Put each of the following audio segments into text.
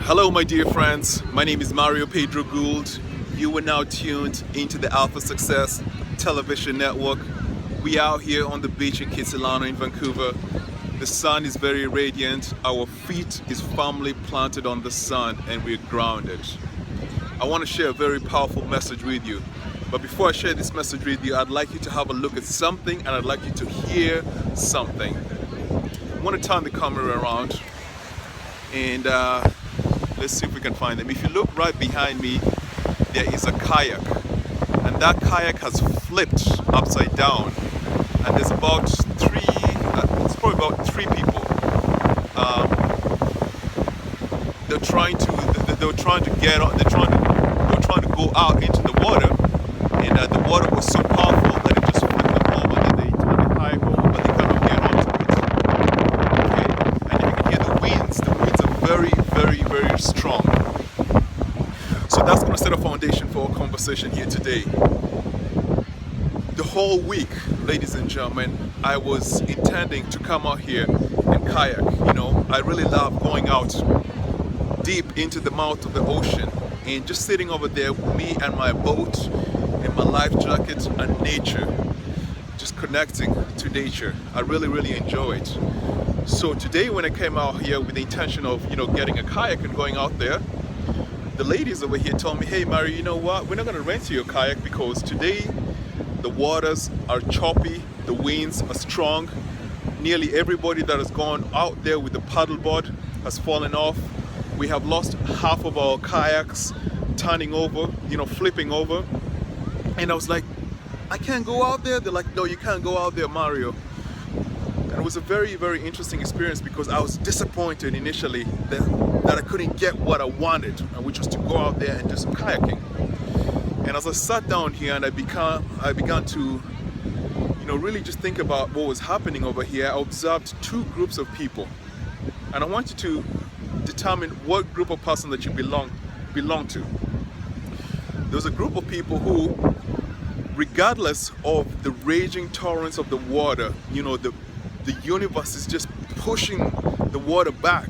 Hello, my dear friends. My name is Mario Pedro Gould. You are now tuned into the Alpha Success Television Network. We are here on the beach in Kitsilano in Vancouver. The sun is very radiant. Our feet is firmly planted on the sun and we're grounded. I want to share a very powerful message with you. But before I share this message with you, I'd like you to have a look at something and I'd like you to hear something. I want to turn the camera around and let's see if we can find them. If you look right behind me, there is a kayak, and that kayak has flipped upside down, and there's about it's probably about three people. They're trying to get on. They're trying to go out into the water, and the water was so powerful that it just flipped them over. And they turned the kayak over, but they cannot get onto it. Okay, and you can hear the winds. The winds are very, very, very strong. So that's going to set a foundation for our conversation here today. The whole week, ladies and gentlemen, I was intending to come out here and kayak. You know, I really love going out deep into the mouth of the ocean and just sitting over there with me and my boat and my life jacket and nature, just connecting to nature. I really, really enjoy it. So today when I came out here with the intention of, getting a kayak and going out there, the ladies over here told me, hey Mario, you know what, we're not going to rent you a kayak because today the waters are choppy, the winds are strong. Nearly everybody that has gone out there with the paddleboard has fallen off. We have lost half of our kayaks turning over, flipping over. And I was like, I can't go out there. They're like, no, you can't go out there, Mario. And it was a very, very interesting experience because I was disappointed initially that I couldn't get what I wanted, which was to go out there and do some kayaking. And as I sat down here and I began to, really just think about what was happening over here, I observed two groups of people. And I want you to determine what group of person that you belong to. There's a group of people who, regardless of the raging torrents of the water, the universe is just pushing the water back,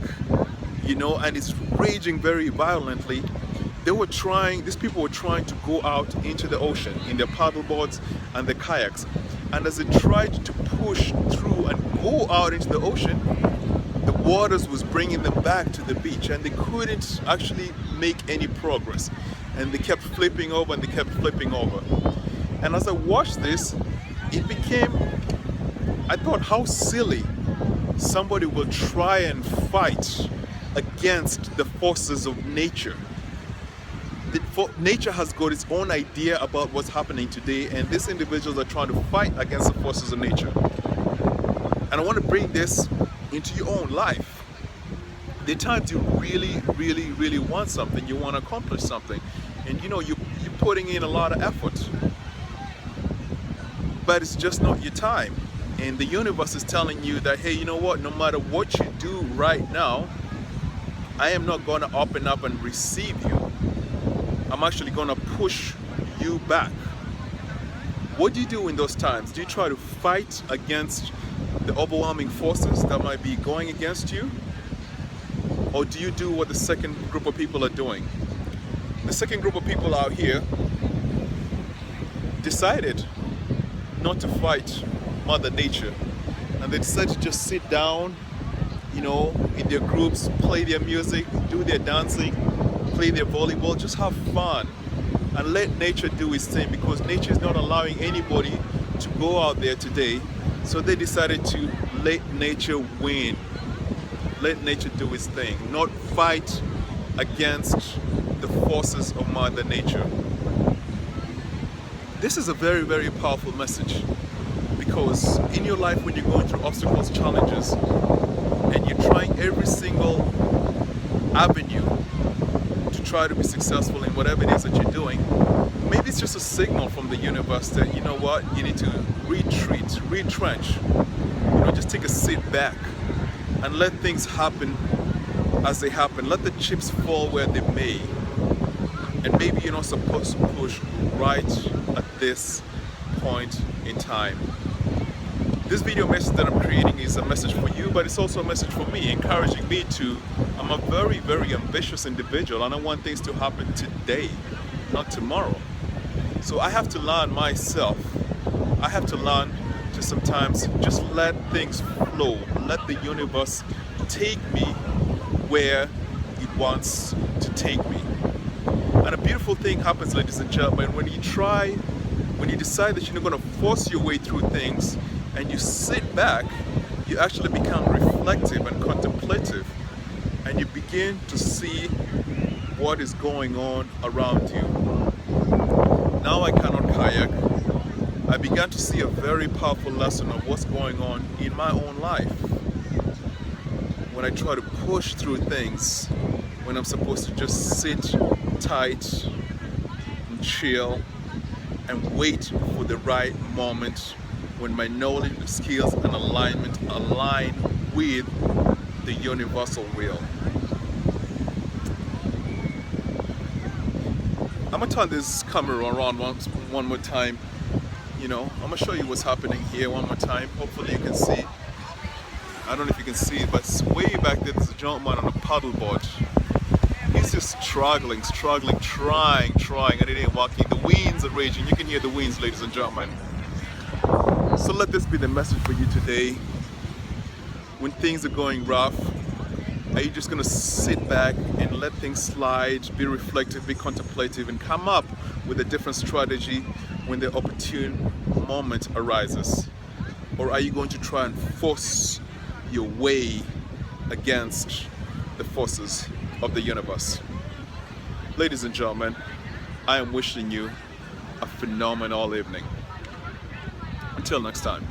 and it's raging very violently. These people were trying to go out into the ocean in their paddleboards and their kayaks. And as they tried to push through and go out into the ocean, the waters was bringing them back to the beach and they couldn't actually make any progress. And they kept flipping over and they kept flipping over. And as I watched this, I thought how silly somebody will try and fight against the forces of nature. Nature has got its own idea about what's happening today, and these individuals are trying to fight against the forces of nature. And I want to bring this into your own life. There are times you really, really, really want something, you want to accomplish something, and you're putting in a lot of effort, but it's just not your time. And the universe is telling you that, hey, you know what, no matter what you do right now, I am not going to open up and receive you. I'm actually going to push you back. What do you do in those times? Do you try to fight against the overwhelming forces that might be going against you? Or do you do what the second group of people are doing? The second group of people out here decided not to fight Mother Nature, and they decided to just sit down, in their groups, play their music, do their dancing, play their volleyball, just have fun and let nature do its thing, because nature is not allowing anybody to go out there today. So they decided to let nature win, let nature do its thing, not fight against the forces of Mother Nature. This is a very, very powerful message, because in your life when you're going through obstacles, challenges, and you're trying every single avenue to try to be successful in whatever it is that you're doing, maybe it's just a signal from the universe that, you know what, you need to retrench, just take a sit back and let things happen as they happen. Let the chips fall where they may. And maybe you're not supposed to push right at this point in time. This video message that I'm creating is a message for you, but it's also a message for me, encouraging me to I'm a very, very ambitious individual and I want things to happen today, not tomorrow. So I have to learn myself. I have to learn to sometimes just let things flow, let the universe take me where it wants to take me. And a beautiful thing happens, ladies and gentlemen, when you decide that you're not going to force your way through things and you sit back, you actually become reflective and contemplative and you begin to see what is going on around you. Now I cannot kayak. I began to see a very powerful lesson of what's going on in my own life. When I try to push through things, when I'm supposed to just sit tight and chill and wait for the right moment when my knowledge, skills, and alignment align with the universal will. I'm gonna turn this camera around one more time. I'm gonna show you what's happening here one more time. Hopefully you can see. I don't know if you can see it, but way back there, there's a gentleman on a paddleboard. He's just struggling, trying, and it ain't working. The winds are raging. You can hear the winds, ladies and gentlemen. So let this be the message for you today. When things are going rough, are you just gonna sit back and let things slide, be reflective, be contemplative, and come up with a different strategy when the opportune moment arises? Or are you going to try and force your way against the forces of the universe? Ladies and gentlemen, I am wishing you a phenomenal evening. Until next time.